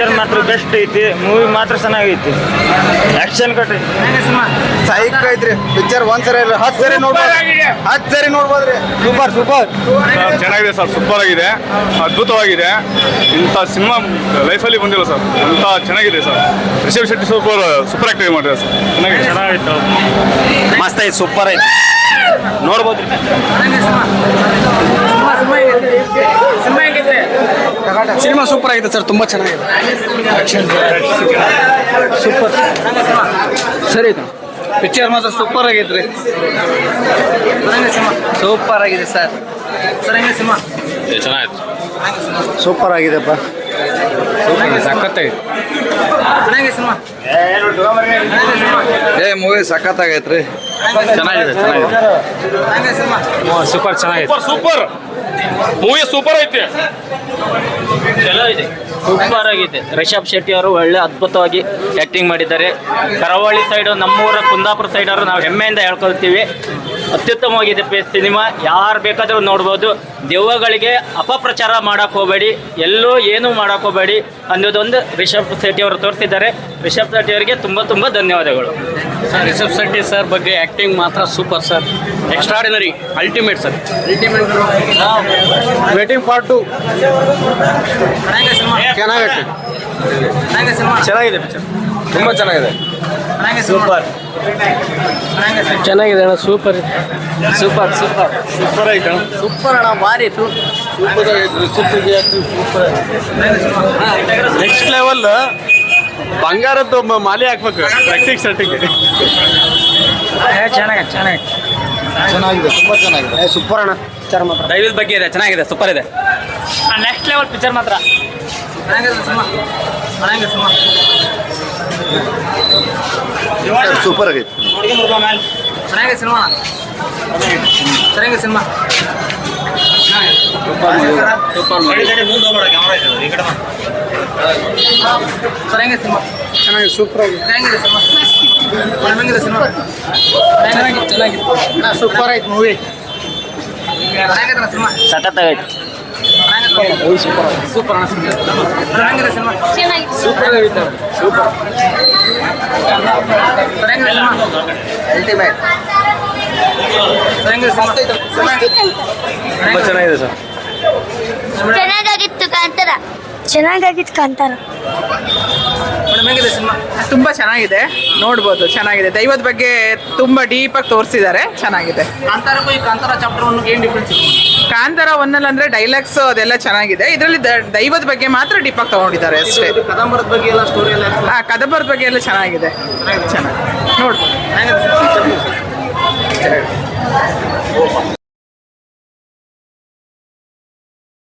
Picture ಮಾತ್ರ best ಐತಿ, movie ಮಾತ್ರ ಚೆನ್ನಾಗೈತಿ, ಆಕ್ಷನ್ ಕಟ್ಟಿ ಸೈಕ್ ಐತ್ರಿ ಪಿಕ್ಚರ್. ಒಂದ್ಸರಿ 10 ಸರಿ ನೋಡ್ಬೋದು, 10 ಸರಿ ನೋಡ್ಬೋದ್ರಿ. ಸೂಪರ್ ಸೂಪರ್ ಚೆನ್ನಾಗಿದೆ ಸರ್, ಸೂಪರ್ ಆಗಿದೆ, ಅದ್ಭುತವಾಗಿದೆ. ಇಂಥ ಸಿನಿಮಾ ಲೈಫಲ್ಲಿ ಬಂದಿಲ್ಲ ಸರ್, ಅಂತ ಚೆನ್ನಾಗಿದೆ sir. Rishab Shetty super acting ಮಾಡಿದ್ದಾರೆ ಸರ್, ಚೆನ್ನಾಗಿತ್ತು, ಮಸ್ತ್ ಐತಿ, ಸೂಪರ್ ಐತಿ, ನೋಡ್ಬೋದು. ಸಿನಿಮಾ ಸೂಪರ್ ಆಗಿದೆ ಸರ್, ತುಂಬ ಚೆನ್ನಾಗಿದೆ. ಸೂಪರ್ ಸರಿ ಆಯ್ತು. ಪಿಕ್ಚರ್ ಮಾತ್ರ ಸೂಪರ್ ಆಗೈತ್ರಿ, ಸೂಪರ್ ಆಗಿದೆ ಸರ್. ಚೆನ್ನಾಗಿತ್ತು, ಸೂಪರ್ ಆಗಿದೆಪ್ಪ, ಸಖತ್ತಾಗೈತೆ. ಮೂವಿ ಸಖತ್ತಾಗೈತ್ರಿ, ಚೆನ್ನಾಗಿದೆ ಸೂಪರ್ ಚೆನ್ನಾಗಿದೆ, ಸೂಪರ್ ಮೂವಿ ಸೂಪರ್ ಐತಿ, ಚಲೋ ಇದೆ, ಸೂಪರ್ ಆಗಿದೆ. ರಿಷಬ್ ಶೆಟ್ಟಿ ಅವರು ಒಳ್ಳೆ ಅದ್ಭುತವಾಗಿ ಆ್ಯಕ್ಟಿಂಗ್ ಮಾಡಿದ್ದಾರೆ. ಕರಾವಳಿ ಸೈಡು, ನಮ್ಮೂರ ಕುಂದಾಪುರ ಸೈಡ್ ಅವರು ನಾವು ಹೆಮ್ಮೆಯಿಂದ ಹೇಳ್ಕೊಳ್ತೀವಿ. ಅತ್ಯುತ್ತಮವಾಗಿದೆ ಸಿನಿಮಾ, ಯಾರು ಬೇಕಾದರೂ ನೋಡ್ಬೋದು. ದೆವ್ವಗಳಿಗೆ ಅಪಪ್ರಚಾರ ಮಾಡೋಕ್ಕೆ ಹೋಗಬೇಡಿ, ಎಲ್ಲೂ ಏನೂ ಮಾಡೋಕ್ಕೆ ಹೋಗಬೇಡಿ ಅನ್ನೋದೊಂದು ರಿಷಬ್ ಶೆಟ್ಟಿ ಅವರು ತೋರಿಸಿದ್ದಾರೆ. ರಿಷಬ್ ಶೆಟ್ಟಿ ಅವರಿಗೆ ತುಂಬ ತುಂಬ ಧನ್ಯವಾದಗಳು ಸರ್. ರಿಷಬ್ ಶೆಟ್ಟಿ ಸರ್ ಬಗ್ಗೆ ಆ್ಯಕ್ಟಿಂಗ್ ಮಾತ್ರ super sir, extraordinary, ultimate sir. Waiting part 2 ಚೆನ್ನಾಗೈತೆ, ಚೆನ್ನಾಗಿದೆ ಪಿಕ್ಚರ್, ತುಂಬ ಚೆನ್ನಾಗಿದೆ. ಸೂಪರ್ ಚೆನ್ನಾಗಿದೆ ಅಣ್ಣ, ಸೂಪರ್ ಸೂಪರ್ ಸೂಪರ್ ಸೂಪರ್ ಐತೆ, ಸೂಪರ್ ಅಣ್ಣ, ಭಾರಿ ಸೂಪರ್ ಆಗೈತೆ. ಸೂಪರ್ ನೆಕ್ಸ್ಟ್ ಲೆವೆಲ್, ಬಂಗಾರದ್ದು ಮಾಲೆ ಹಾಕ್ಬೇಕು ಪ್ರಾಕ್ಟಿಕ್ ಸೆಟ್ಟಿಗೆ. ಚೆನ್ನಾಗಿದೆ ಚೆನ್ನಾಗಿದೆ, ತುಂಬ ಚೆನ್ನಾಗಿದೆ, ಸೂಪರ್ ಅಣ್ಣ. ಪಿಕ್ಚರ್ ಮಾತ್ರ ದೈವದ ಬಗ್ಗೆ ಇದೆ, ಚೆನ್ನಾಗಿದೆ, ಸೂಪರ್ ಇದೆ. ನೆಕ್ಸ್ಟ್ ಲೆವೆಲ್ ಪಿಕ್ಚರ್ ಮಾತ್ರ ಸೂಪರ್ ಆಗೈತೆ. ಚೆನ್ನಾಗಿದೆ ಸಿನಿಮಾ, ಚೆನ್ನಾಗಿದೆ ಸಿನಿಮಾ, ಚೆನ್ನಾಗಿದೆ ಸಿನಿಮಾ, ಚೆನ್ನಾಗಿದೆ, ಸೂಪರ್ ಆಗಿದೆ, ಚೆನ್ನಾಗಿದೆ ಸಿನಿಮಾ, ಚೆನ್ನಾಗಿದೆ ಸಿನಿಮಾ, ಚೆನ್ನಾಗಿದೆ, ಸೂಪರ್ ಐತೆ ಮೂವಿ, ಚೆನ್ನಾಗಿದೆ ಸಿನಿಮಾ, ಸಖತ್ತಾಗೈತೆ. ಸೂಪರ್ ಅಣ್ಣ, ಚೆನ್ನಾಗಿದೆ ಸಿನಿಮಾ, ಸೂಪರ್ ಆಗೈತೆ, ಸೂಪರ್ ಚೆನ್ನಾಗಿದೆ ಸಿನಿಮಾ, ಅಲ್ಟಿಮೇಟ್, ಚೆನ್ನಾಗಿದೆ ಸಿನಿಮಾ, ತುಂಬ ಚೆನ್ನಾಗಿದೆ ಸರ್. ಚೆನ್ನಾಗಿತ್ತು ಕಾಂತಾರ. ಮೇಡಮ್ ಹೇಗಿದೆ ಸಿನಿಮಾ? ತುಂಬ ಚೆನ್ನಾಗಿದೆ, ನೋಡ್ಬೋದು, ಚೆನ್ನಾಗಿದೆ. ದೈವದ ಬಗ್ಗೆ ತುಂಬ ಡೀಪಾಗಿ ತೋರಿಸಿದ್ದಾರೆ, ಚೆನ್ನಾಗಿದೆ. ಕಾಂತಾರಕ್ಕೂ ಈ ಕಾಂತಾರ ಚಾಪ್ಟರ್ ಒನ್ ಏನು ಡಿಫ್ರೆನ್ಸ್ ಇದೆ? ಕಾಂತಾರ ಒನ್ನಲ್ಲಿ ಅಂದರೆ ಡೈಲಾಗ್ಸ್ ಅದೆಲ್ಲ ಚೆನ್ನಾಗಿದೆ, ಇದರಲ್ಲಿ ದೈವದ ಬಗ್ಗೆ ಮಾತ್ರ ಡೀಪಾಗಿ ತೊಗೊಂಡಿದ್ದಾರೆ ಅಷ್ಟೇ. ಕದಂಬರದ ಬಗ್ಗೆ ಎಲ್ಲ ಸ್ಟೋರಿ ಎಲ್ಲ ಕದಂಬರದ ಬಗ್ಗೆ ಎಲ್ಲ ಚೆನ್ನಾಗಿದೆ, ಚೆನ್ನಾಗಿ ನೋಡ್ಬೋದು.